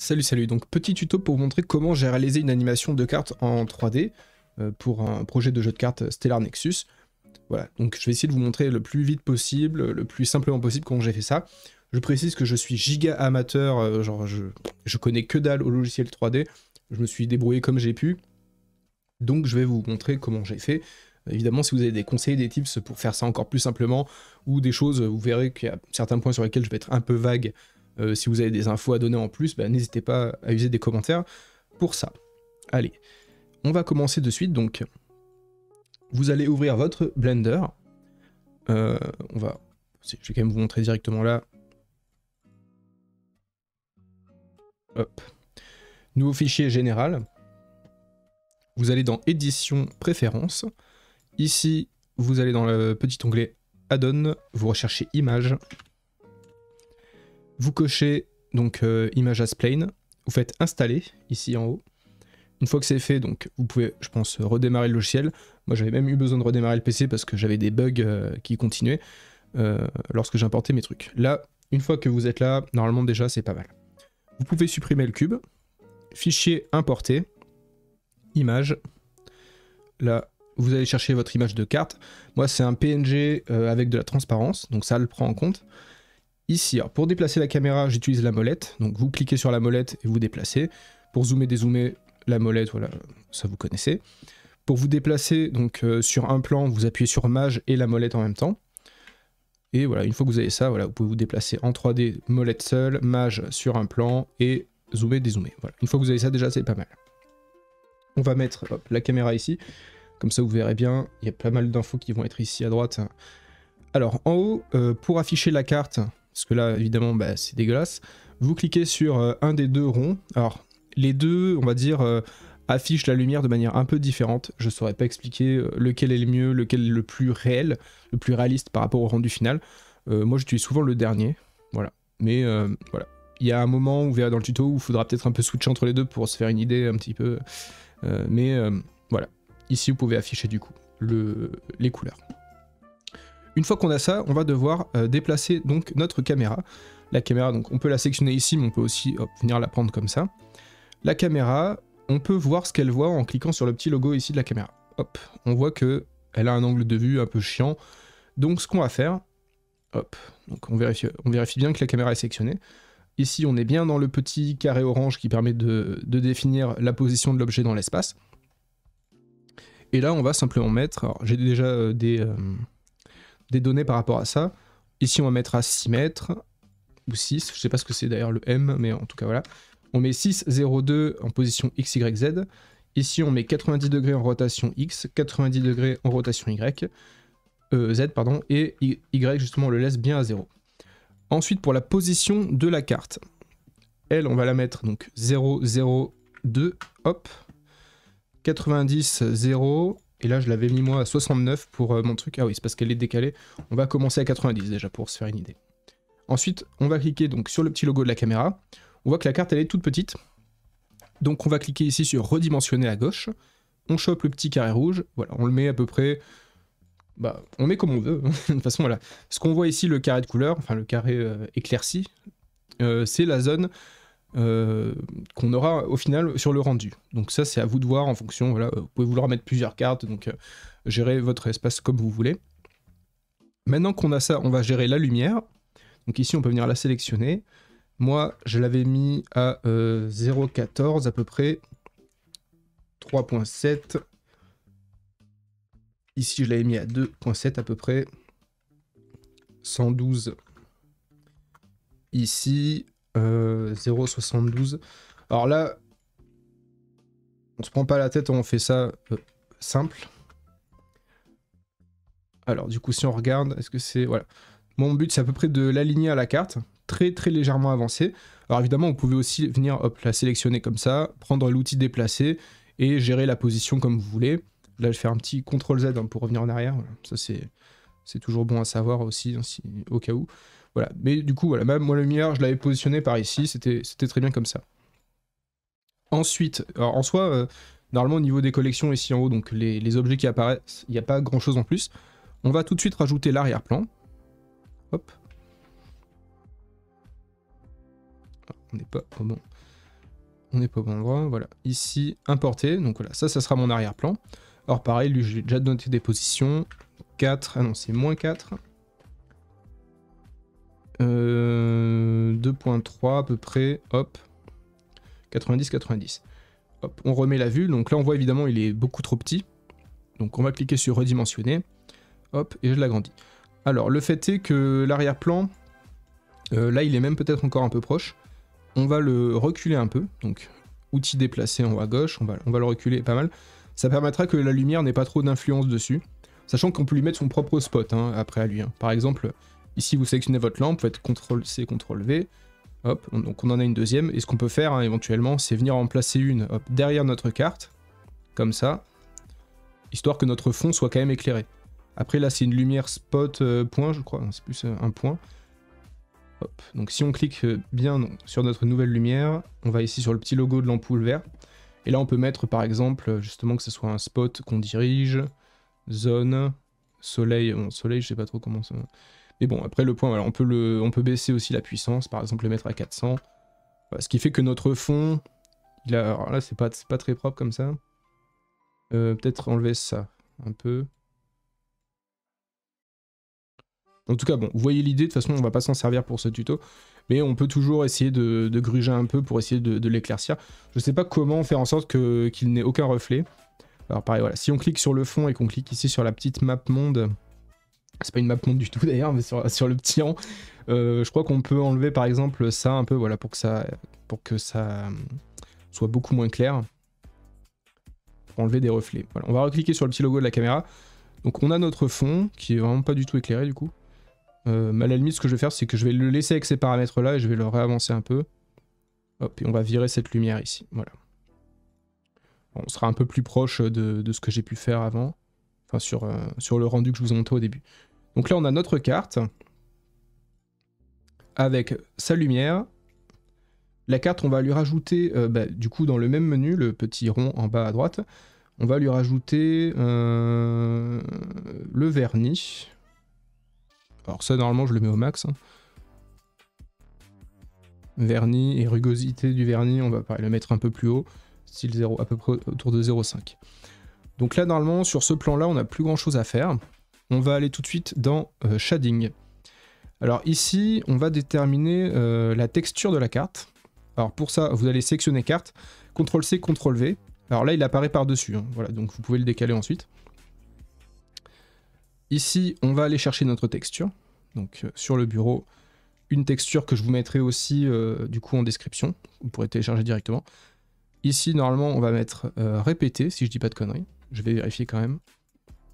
Salut, donc petit tuto pour vous montrer comment j'ai réalisé une animation de carte en 3D pour un projet de jeu de cartes Stellar Nexus. Voilà, donc je vais essayer de vous montrer le plus vite possible, le plus simplement possible comment j'ai fait ça. Je précise que je suis giga amateur, genre je connais que dalle au logiciel 3D, je me suis débrouillé comme j'ai pu, donc je vais vous montrer comment j'ai fait. Évidemment, si vous avez des conseils, des tips pour faire ça encore plus simplement, ou des choses, vous verrez qu'il y a certains points sur lesquels je vais être un peu vague. Si vous avez des infos à donner en plus, bah, n'hésitez pas à user des commentaires pour ça. Allez, on va commencer de suite. Donc, vous allez ouvrir votre Blender. Je vais quand même vous montrer directement là. Hop. Nouveau fichier général. Vous allez dans Édition, Préférences. Ici, vous allez dans le petit onglet Add-on. Vous recherchez Image. Vous cochez donc Image as Plane, vous faites installer ici en haut. Une fois que c'est fait, donc vous pouvez, je pense, redémarrer le logiciel. Moi j'avais même eu besoin de redémarrer le PC parce que j'avais des bugs qui continuaient lorsque j'importais mes trucs. Là, une fois que vous êtes là, normalement déjà c'est pas mal. Vous pouvez supprimer le cube, fichier importé, image. Là, vous allez chercher votre image de carte. Moi c'est un PNG avec de la transparence, donc ça le prend en compte. Ici, alors pour déplacer la caméra, j'utilise la molette. Donc vous cliquez sur la molette et vous déplacez. Pour zoomer, dézoomer, la molette, voilà, ça vous connaissez. Pour vous déplacer donc sur un plan, vous appuyez sur Maj et la molette en même temps. Et voilà, une fois que vous avez ça, voilà, vous pouvez vous déplacer en 3D, molette seule, Maj sur un plan et zoomer, dézoomer. Voilà. Une fois que vous avez ça, déjà c'est pas mal. On va mettre la caméra ici. Comme ça vous verrez bien, il y a pas mal d'infos qui vont être ici à droite. Alors en haut, pour afficher la carte, parce que là, évidemment, bah, c'est dégueulasse. Vous cliquez sur un des deux ronds. Alors, les deux, on va dire, affichent la lumière de manière un peu différente. Je ne saurais pas expliquer lequel est le mieux, lequel est le plus réel, le plus réaliste par rapport au rendu final. Moi, j'utilise souvent le dernier. Voilà. Mais voilà. Il y a un moment, vous verrez dans le tuto, où il faudra peut-être un peu switcher entre les deux pour se faire une idée un petit peu. Voilà. Ici, vous pouvez afficher du coup les couleurs. Une fois qu'on a ça, on va devoir déplacer donc notre caméra. La caméra, donc on peut la sectionner ici, mais on peut aussi venir la prendre comme ça. La caméra, on peut voir ce qu'elle voit en cliquant sur le petit logo ici de la caméra. Hop, on voit que elle a un angle de vue un peu chiant. Donc ce qu'on va faire, hop, donc on vérifie bien que la caméra est sectionnée. Ici, on est bien dans le petit carré orange qui permet de définir la position de l'objet dans l'espace. Et là, on va simplement mettre, alors j'ai déjà des données par rapport à ça. Ici, on va mettre à 6 mètres, ou 6, je sais pas ce que c'est d'ailleurs le M, mais en tout cas voilà. On met 6, 0, 2 en position X, Y, Z. Ici, on met 90 degrés en rotation X, 90 degrés en rotation Y, Z, pardon, et Y, justement, on le laisse bien à 0. Ensuite, pour la position de la carte, elle, on va la mettre donc 0, 0, 2, hop, 90, 0, et là, je l'avais mis moi à 69 pour mon truc. Ah oui, c'est parce qu'elle est décalée. On va commencer à 90 déjà pour se faire une idée. Ensuite, on va cliquer donc sur le petit logo de la caméra. On voit que la carte, elle est toute petite. Donc, on va cliquer ici sur redimensionner à gauche. On chope le petit carré rouge. Voilà, on le met à peu près... Bah, on met comme on veut. De toute façon, voilà. Ce qu'on voit ici, le carré de couleur, enfin le carré éclairci, c'est la zone... qu'on aura au final sur le rendu. Donc ça c'est à vous de voir en fonction, voilà, vous pouvez vouloir mettre plusieurs cartes, donc gérer votre espace comme vous voulez. Maintenant qu'on a ça, on va gérer la lumière. Donc ici on peut venir la sélectionner. Moi je l'avais mis à 0,14 à peu près, 3,7. Ici je l'avais mis à 2,7 à peu près, 112 ici, 0,72. Alors là, on se prend pas la tête, on fait ça simple. Alors du coup, si on regarde, est-ce que c'est... Voilà. Mon but, c'est à peu près de l'aligner à la carte, très légèrement avancé. Alors évidemment, vous pouvez aussi venir la sélectionner comme ça, prendre l'outil déplacer et gérer la position comme vous voulez. Là, je vais faire un petit CTRL Z pour revenir en arrière. Voilà. Ça, c'est toujours bon à savoir aussi, hein, au cas où. Voilà, mais du coup, voilà, même moi, la lumière, je l'avais positionné par ici, c'était très bien comme ça. Ensuite, alors, en soi, normalement, au niveau des collections, ici en haut, donc les objets qui apparaissent, il n'y a pas grand-chose en plus. On va tout de suite rajouter l'arrière-plan. Hop. On n'est pas... Oh bon. On n'est pas au bon endroit, voilà. Ici, importer, donc voilà, ça sera mon arrière-plan. Alors pareil, lui, j'ai déjà noté des positions. 4, ah non, c'est moins 4. 2.3 à peu près, hop. 90, 90. Hop, on remet la vue, donc là on voit évidemment il est beaucoup trop petit. Donc on va cliquer sur redimensionner. Hop, et je l'agrandis. Alors, le fait est que l'arrière-plan, là il est même peut-être encore un peu proche. On va le reculer un peu, donc outil déplacé en haut à gauche, on va le reculer pas mal. Ça permettra que la lumière n'ait pas trop d'influence dessus, sachant qu'on peut lui mettre son propre spot hein, après à lui. Hein. Par exemple, ici vous sélectionnez votre lampe, vous faites CTRL-C, CTRL-V, hop, donc on en a une deuxième, et ce qu'on peut faire hein, éventuellement, c'est venir en placer une hop, derrière notre carte, comme ça, histoire que notre fond soit quand même éclairé. Après là c'est une lumière spot point je crois, c'est plus un point. Hop. Donc si on clique bien sur notre nouvelle lumière, on va ici sur le petit logo de l'ampoule vert. Et là on peut mettre par exemple justement que ce soit un spot qu'on dirige, zone, soleil, bon soleil je sais pas trop comment ça... Mais bon après le point, voilà, on peut baisser aussi la puissance, par exemple le mettre à 400. Voilà, ce qui fait que notre fond, alors là c'est pas très propre comme ça. Peut-être enlever ça un peu. En tout cas, bon, vous voyez l'idée, de toute façon, on va pas s'en servir pour ce tuto, mais on peut toujours essayer de gruger un peu pour essayer de l'éclaircir. Je sais pas comment faire en sorte qu'il n'ait aucun reflet. Alors pareil, voilà, si on clique sur le fond et qu'on clique ici sur la petite map monde, c'est pas une map monde du tout d'ailleurs, mais sur le petit rang, je crois qu'on peut enlever par exemple ça un peu, voilà, pour que ça soit beaucoup moins clair. Pour enlever des reflets. Voilà, on va recliquer sur le petit logo de la caméra. Donc on a notre fond, qui est vraiment pas du tout éclairé du coup. Mais à la limite, ce que je vais faire, c'est que je vais le laisser avec ces paramètres là et je vais le réavancer un peu. Hop, et on va virer cette lumière ici. Voilà. Bon, on sera un peu plus proche de ce que j'ai pu faire avant. Enfin, sur le rendu que je vous ai montré au début. Donc là, on a notre carte. Avec sa lumière. La carte, on va lui rajouter, du coup, dans le même menu, le petit rond en bas à droite, on va lui rajouter le vernis. Alors ça, normalement, je le mets au max. Hein. Vernis et rugosité du vernis, on va pareil, le mettre un peu plus haut, style 0, à peu près autour de 0,5. Donc là, normalement, sur ce plan-là, on n'a plus grand-chose à faire. On va aller tout de suite dans Shading. Alors ici, on va déterminer la texture de la carte. Alors pour ça, vous allez sélectionner carte, CTRL-C, CTRL-V. Alors là, il apparaît par-dessus, hein. Voilà, donc vous pouvez le décaler ensuite. Ici, on va aller chercher notre texture. Donc sur le bureau, une texture que je vous mettrai aussi du coup en description. Vous pourrez télécharger directement. Ici, normalement, on va mettre répéter, si je dis pas de conneries. Je vais vérifier quand même.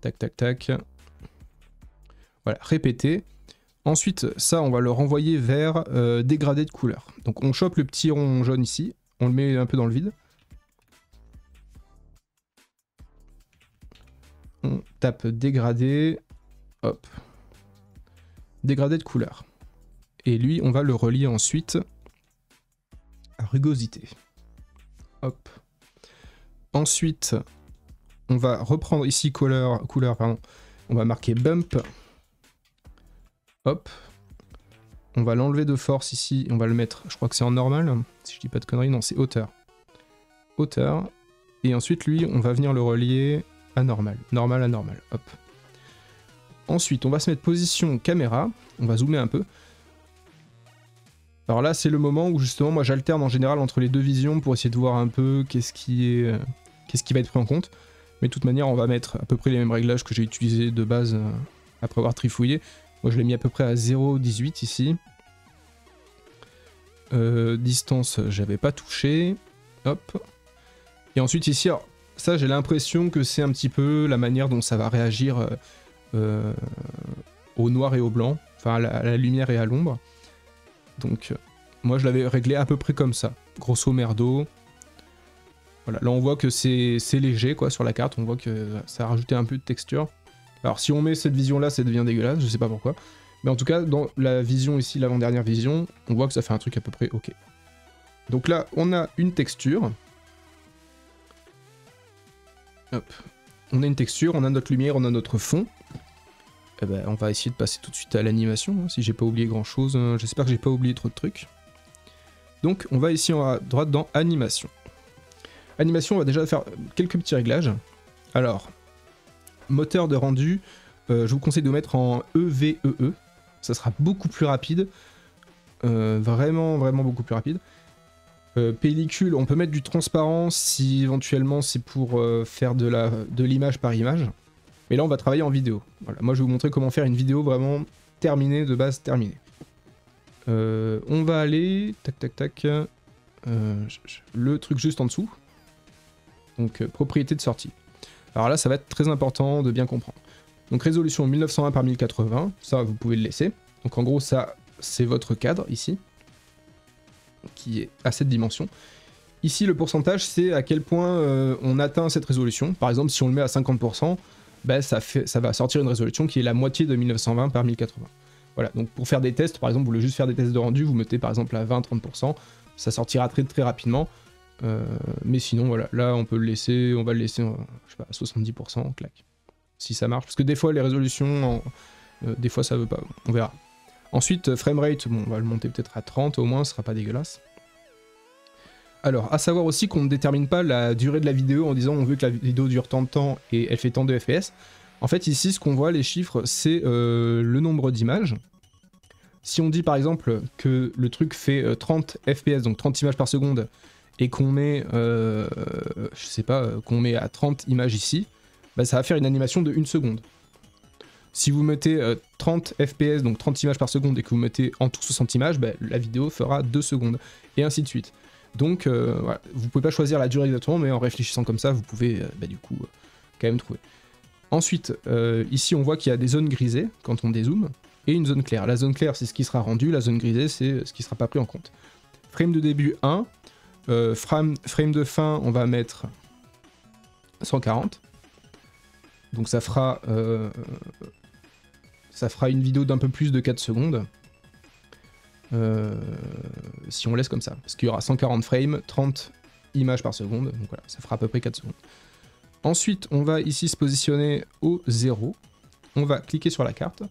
Tac, tac, tac. Voilà, répéter. Ensuite, ça, on va le renvoyer vers dégradé de couleur. Donc on chope le petit rond jaune ici, on le met un peu dans le vide. On tape dégradé, hop. Dégradé de couleur. Et lui, on va le relier ensuite à rugosité. Hop. Ensuite, on va reprendre ici couleur, pardon. On va marquer bump. Hop. On va l'enlever de force ici, on va le mettre, je crois que c'est en normal, si je dis pas de conneries, non c'est hauteur. Hauteur. Et ensuite lui, on va venir le relier à normal. Normal à normal, hop. Ensuite, on va se mettre position caméra, on va zoomer un peu. Alors là, c'est le moment où justement, moi j'alterne en général entre les deux visions pour essayer de voir un peu qu'est-ce qui va être pris en compte. Mais de toute manière, on va mettre à peu près les mêmes réglages que j'ai utilisés de base après avoir trifouillé. Moi je l'ai mis à peu près à 0,18 ici. Distance, j'avais pas touché. Hop. Et ensuite ici, alors, ça j'ai l'impression que c'est un petit peu la manière dont ça va réagir au noir et au blanc. Enfin à la lumière et à l'ombre. Donc moi je l'avais réglé à peu près comme ça. Grosso merdo. Voilà, là on voit que c'est léger quoi sur la carte. On voit que ça a rajouté un peu de texture. Alors si on met cette vision là, ça devient dégueulasse, je sais pas pourquoi. Mais en tout cas, dans la vision ici, l'avant-dernière vision, on voit que ça fait un truc à peu près ok. Donc là, on a une texture. Hop. On a une texture, on a notre lumière, on a notre fond. Eh ben, on va essayer de passer tout de suite à l'animation, hein, si j'ai pas oublié grand chose. J'espère que j'ai pas oublié trop de trucs. Donc on va ici à droite dans animation. Animation, on va déjà faire quelques petits réglages. Alors, moteur de rendu, je vous conseille de mettre en EVEE. Ça sera beaucoup plus rapide. Vraiment beaucoup plus rapide. Pellicule, on peut mettre du transparent si éventuellement c'est pour faire de l'image par image. Mais là, on va travailler en vidéo. Voilà. Moi, je vais vous montrer comment faire une vidéo vraiment terminée, de base terminée. On va aller... Tac. Le truc juste en dessous. Donc, propriété de sortie. Alors là, ça va être très important de bien comprendre. Donc, résolution 1920 par 1080. Ça, vous pouvez le laisser. Donc, en gros, ça, c'est votre cadre, ici. Qui est à cette dimension. Ici, le pourcentage, c'est à quel point on atteint cette résolution. Par exemple, si on le met à 50%, bah, ça va sortir une résolution qui est la moitié de 1920 par 1080. Voilà, donc pour faire des tests, par exemple, vous voulez juste faire des tests de rendu, vous mettez par exemple à 20-30%, ça sortira très rapidement. Mais sinon, voilà, là, on peut le laisser, on va le laisser, je sais pas, à 70%, clac. Si ça marche, parce que des fois, les résolutions, des fois, ça veut pas, on verra. Ensuite, framerate, bon, on va le monter peut-être à 30 au moins, ce sera pas dégueulasse. Alors, à savoir aussi qu'on ne détermine pas la durée de la vidéo en disant on veut que la vidéo dure tant de temps et elle fait tant de FPS. En fait, ici, ce qu'on voit, les chiffres, c'est le nombre d'images. Si on dit par exemple que le truc fait 30 FPS, donc 30 images par seconde, et qu'on met, je sais pas, qu'on met à 30 images ici, bah, ça va faire une animation de 1 seconde. Si vous mettez 30 FPS, donc 30 images par seconde, et que vous mettez en tout 60 images, bah, la vidéo fera 2 secondes, et ainsi de suite. Donc, voilà, vous pouvez pas choisir la durée exactement, mais en réfléchissant comme ça, vous pouvez, bah, du coup, quand même trouver. Ensuite, ici, on voit qu'il y a des zones grisées, quand on dézoome, et une zone claire. La zone claire, c'est ce qui sera rendu, la zone grisée, c'est ce qui sera pas pris en compte. Frame de début 1, frame de fin, on va mettre 140. Donc ça fera une vidéo d'un peu plus de 4 secondes. Si on laisse comme ça. Parce qu'il y aura 140 frames, 30 images par seconde. Donc voilà, ça fera à peu près 4 secondes. Ensuite, on va ici se positionner au 0. On va cliquer sur la carte.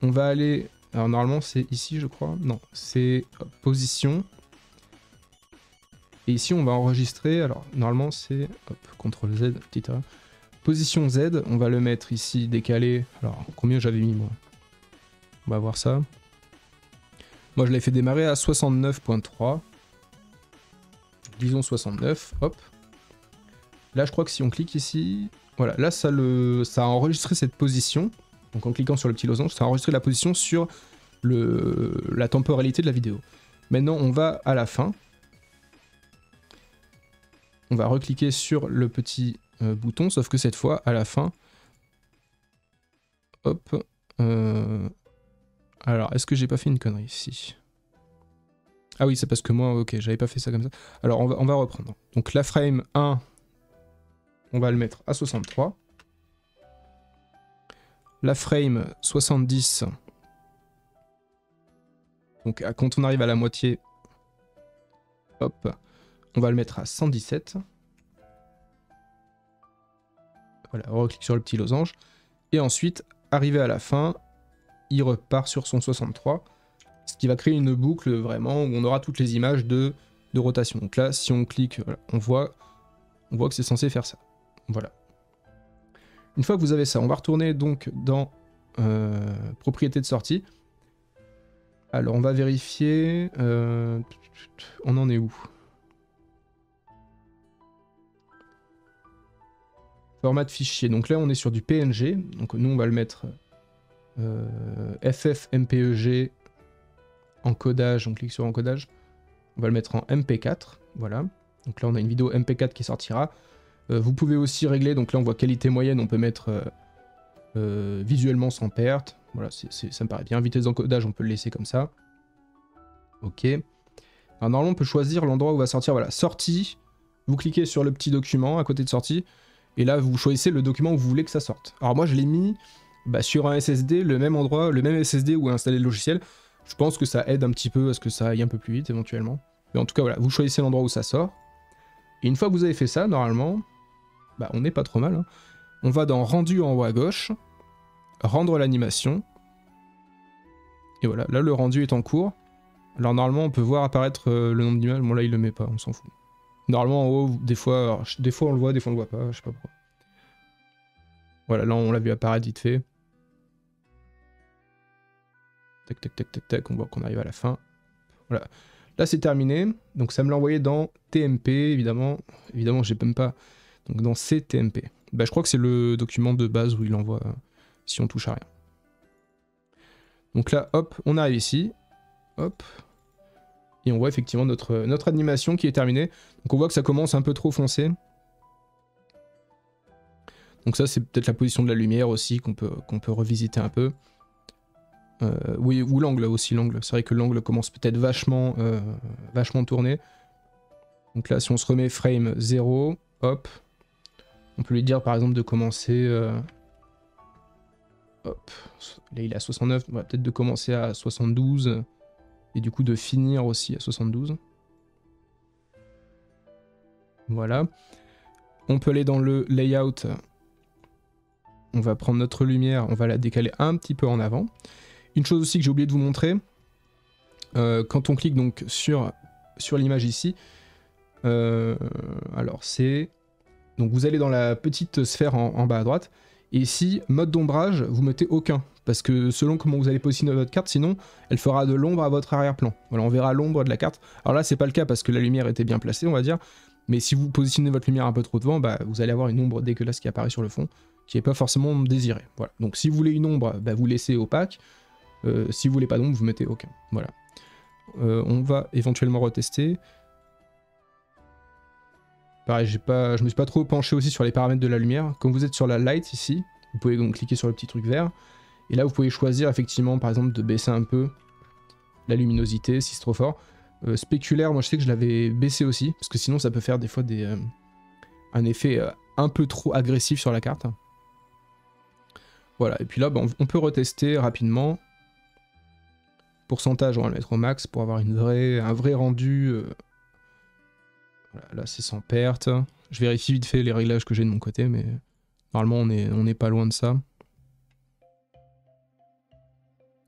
On va aller... Alors normalement c'est ici je crois. Non, c'est position. Et ici on va enregistrer. Alors normalement c'est... CTRL Z, petite erreur. Position Z, on va le mettre ici décalé. Alors combien j'avais mis moi? On va voir ça. Moi je l'ai fait démarrer à 69.3. Disons 69, hop. Là je crois que si on clique ici, voilà, là ça a enregistré cette position. Donc en cliquant sur le petit losange, ça a enregistré la position sur la temporalité de la vidéo. Maintenant on va à la fin. On va recliquer sur le petit bouton, sauf que cette fois, à la fin, hop, alors est-ce que j'ai pas fait une connerie ici? Ah oui, c'est parce que moi, ok, j'avais pas fait ça comme ça. Alors on va reprendre. Donc la frame 1, on va le mettre à 63. La frame 70, donc quand on arrive à la moitié, hop, on va le mettre à 117. Voilà, on reclique sur le petit losange. Et ensuite, arrivé à la fin, il repart sur son 63. Ce qui va créer une boucle vraiment où on aura toutes les images de rotation. Donc là, si on clique, voilà, on voit que c'est censé faire ça. Voilà. Une fois que vous avez ça, on va retourner donc dans propriété de sortie. Alors on va vérifier. On en est où? Format de fichier. Donc là on est sur du PNG. Donc nous on va le mettre FFmpeg encodage. On clique sur encodage. On va le mettre en MP4. Voilà. Donc là on a une vidéo MP4 qui sortira. Vous pouvez aussi régler. Donc là on voit qualité moyenne. On peut mettre visuellement sans perte. Voilà, ça me paraît bien. Vitesse d'encodage on peut le laisser comme ça. Ok. Alors normalement on peut choisir l'endroit où va sortir. Voilà, sortie. Vous cliquez sur le petit document à côté de sortie. Et là, vous choisissez le document où vous voulez que ça sorte. Alors moi, je l'ai mis sur un SSD, le même endroit, le même SSD où est installé le logiciel. Je pense que ça aide un petit peu à ce que ça aille un peu plus vite, éventuellement. Mais en tout cas, voilà, vous choisissez l'endroit où ça sort. Et une fois que vous avez fait ça, normalement, on n'est pas trop mal. Hein. On va dans rendu en haut à gauche, rendre l'animation. Et voilà, là, le rendu est en cours. Alors normalement on peut voir apparaître le nombre d'images, bon là il le met pas, on s'en fout. Normalement en haut, des fois on le voit, des fois on le voit pas, je sais pas pourquoi. Voilà, là on l'a vu apparaître vite fait. Tac tac tac tac tac, on voit qu'on arrive à la fin. Voilà. Là c'est terminé, donc ça me l'a envoyé dans TMP, évidemment. Évidemment j'ai même pas... Donc dans CTMP. Bah je crois que c'est le document de base où il envoie si on touche à rien. Donc là, hop, on arrive ici. Hop. Et on voit effectivement notre animation qui est terminée. Donc on voit que ça commence un peu trop foncé. Donc ça c'est peut-être la position de la lumière aussi qu'on peut revisiter un peu. Oui, ou l'angle aussi, l'angle. C'est vrai que l'angle commence peut-être vachement tourné. Donc là si on se remet frame 0, hop. On peut lui dire par exemple de commencer... hop, là il est à 69, on va peut-être de commencer à 72. Et du coup de finir aussi à 72. Voilà. On peut aller dans le layout. On va prendre notre lumière, on va la décaler un petit peu en avant. Une chose aussi que j'ai oublié de vous montrer, quand on clique donc sur l'image ici, alors c'est... Donc vous allez dans la petite sphère en bas à droite, et ici, mode d'ombrage, vous mettez aucun, parce que selon comment vous allez positionner votre carte, sinon elle fera de l'ombre à votre arrière-plan. Voilà, on verra l'ombre de la carte. Alors là c'est pas le cas parce que la lumière était bien placée, on va dire, mais si vous positionnez votre lumière un peu trop devant, bah, vous allez avoir une ombre dégueulasse qui apparaît sur le fond, qui n'est pas forcément désirée. Voilà. Donc si vous voulez une ombre, bah, vous laissez opaque, si vous voulez pas d'ombre, vous mettez aucun. Voilà. On va éventuellement retester. Pareil, je me suis pas trop penché aussi sur les paramètres de la lumière. Comme vous êtes sur la light ici, vous pouvez donc cliquer sur le petit truc vert. Et là, vous pouvez choisir effectivement, par exemple, de baisser un peu la luminosité si c'est trop fort. Spéculaire, moi je sais que je l'avais baissé aussi, parce que sinon ça peut faire des fois un effet un peu trop agressif sur la carte. Voilà, et puis là, bah, on peut retester rapidement. Pourcentage, on va le mettre au max pour avoir un vrai rendu. Voilà, là c'est sans perte. Je vérifie vite fait les réglages que j'ai de mon côté, mais normalement on n'est pas loin de ça.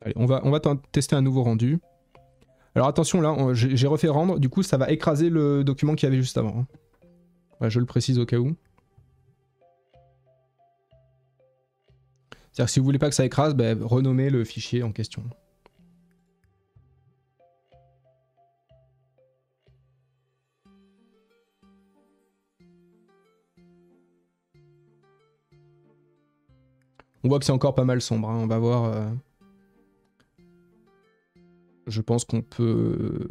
Allez, on va tester un nouveau rendu. Alors attention là, j'ai refait rendre, du coup ça va écraser le document qu'il y avait juste avant. Ouais, je le précise au cas où. C'est-à-dire que si vous voulez pas que ça écrase, bah, renommez le fichier en question. On voit que c'est encore pas mal sombre, hein. On va voir... Je pense qu'on peut...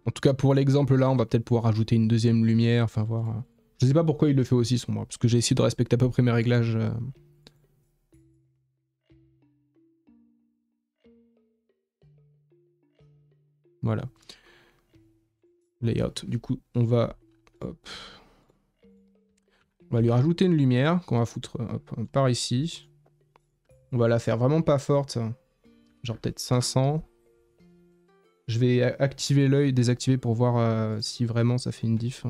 En tout cas pour l'exemple là, on va peut-être pouvoir rajouter une deuxième lumière, enfin voir... Je sais pas pourquoi il le fait aussi sombre, parce que j'ai essayé de respecter à peu près mes réglages. Voilà. Layout. Du coup, on va... Hop. On va lui rajouter une lumière qu'on va foutre par ici. On va la faire vraiment pas forte. Genre peut-être 500. Je vais activer l'œil, désactiver pour voir si vraiment ça fait une diff.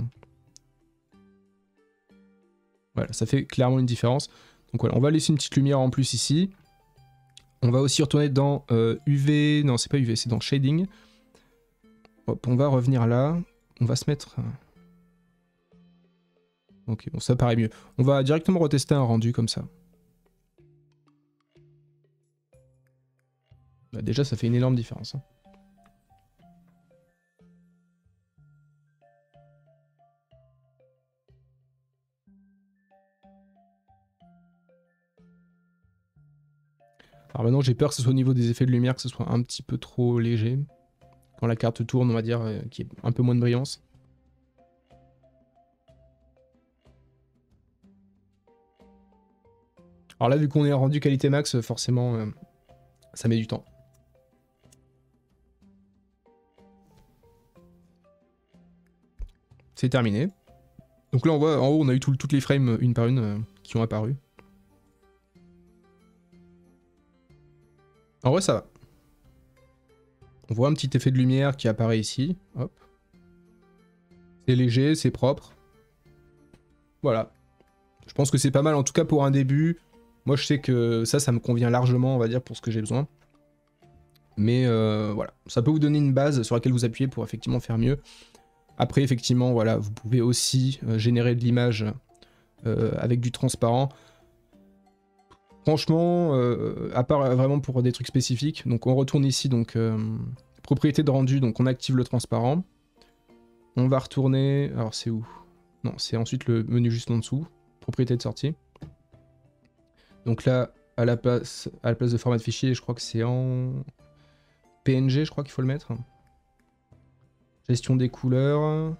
Voilà, ça fait clairement une différence. Donc voilà, on va laisser une petite lumière en plus ici. On va aussi retourner dans UV. Non, c'est pas UV, c'est dans Shading. Hop, on va revenir là. On va se mettre... Ok, bon, ça paraît mieux. On va directement retester un rendu comme ça. Bah, déjà, ça fait une énorme différence. Hein. Alors maintenant, j'ai peur que ce soit au niveau des effets de lumière, que ce soit un petit peu trop léger. Quand la carte tourne, on va dire, qu'il y ait un peu moins de brillance. Alors là, vu qu'on est en rendu qualité max, forcément, ça met du temps. C'est terminé. Donc là, on voit, en haut, on a eu toutes les frames, une par une, qui ont apparu. En vrai, ça va. On voit un petit effet de lumière qui apparaît ici. Hop. C'est léger, c'est propre. Voilà. Je pense que c'est pas mal, en tout cas pour un début. Moi, je sais que ça me convient largement, on va dire, pour ce que j'ai besoin. Mais voilà, ça peut vous donner une base sur laquelle vous appuyez pour effectivement faire mieux. Après, effectivement, voilà, vous pouvez aussi générer de l'image avec du transparent. Franchement, à part vraiment pour des trucs spécifiques, donc on retourne ici, donc propriété de rendu, donc on active le transparent. On va retourner, alors c'est où? Non, c'est ensuite le menu juste en dessous, propriété de sortie. Donc là, à la place de format de fichier, je crois que c'est en PNG, je crois qu'il faut le mettre. Gestion des couleurs.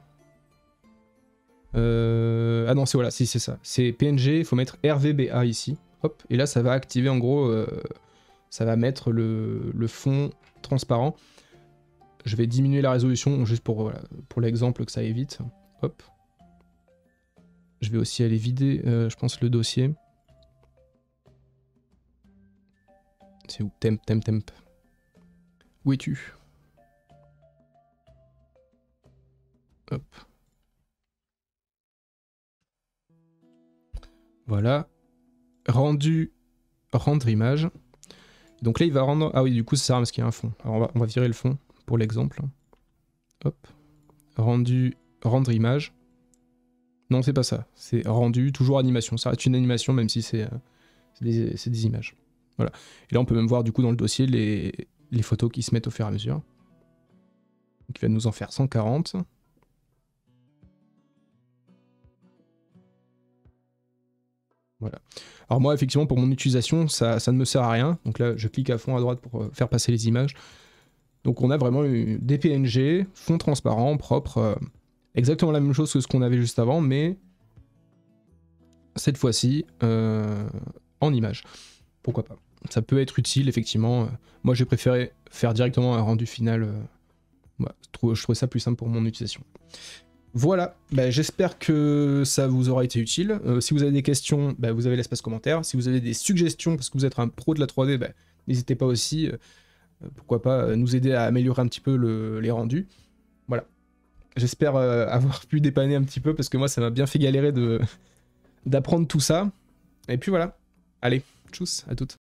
Ah non, c'est voilà, si c'est ça. C'est PNG, il faut mettre RVBA ici. Hop, et là ça va activer en gros, ça va mettre le fond transparent. Je vais diminuer la résolution juste pour, voilà, pour l'exemple que ça aille vite. Hop. Je vais aussi aller vider, je pense, le dossier. C'est où? Temp. Où es-tu? Hop. Voilà. Rendre image. Donc là, il va rendre... Ah oui, du coup, ça sert à parce qu'il y a un fond. Alors on va virer le fond pour l'exemple. Hop. Rendre image. Non, c'est pas ça. C'est rendu, toujours animation. Ça reste une animation, même si c'est des images. Voilà. Et là, on peut même voir, du coup, dans le dossier, les photos qui se mettent au fur et à mesure. Donc, il va nous en faire 140. Voilà. Alors moi, effectivement, pour mon utilisation, ça ne me sert à rien. Donc là, je clique à fond à droite pour faire passer les images. Donc on a vraiment des PNG, fond transparent, propre, exactement la même chose que ce qu'on avait juste avant, mais cette fois-ci en image. Pourquoi pas? Ça peut être utile, effectivement. Moi, j'ai préféré faire directement un rendu final. Voilà, je trouvais ça plus simple pour mon utilisation. Voilà, bah, j'espère que ça vous aura été utile. Si vous avez des questions, bah, vous avez l'espace commentaire. Si vous avez des suggestions, parce que vous êtes un pro de la 3D, bah, n'hésitez pas aussi, pourquoi pas, nous aider à améliorer un petit peu les rendus. Voilà. J'espère avoir pu dépanner un petit peu, parce que moi, ça m'a bien fait galérer d'apprendre tout ça. Et puis voilà. Allez, tchuss, à toutes.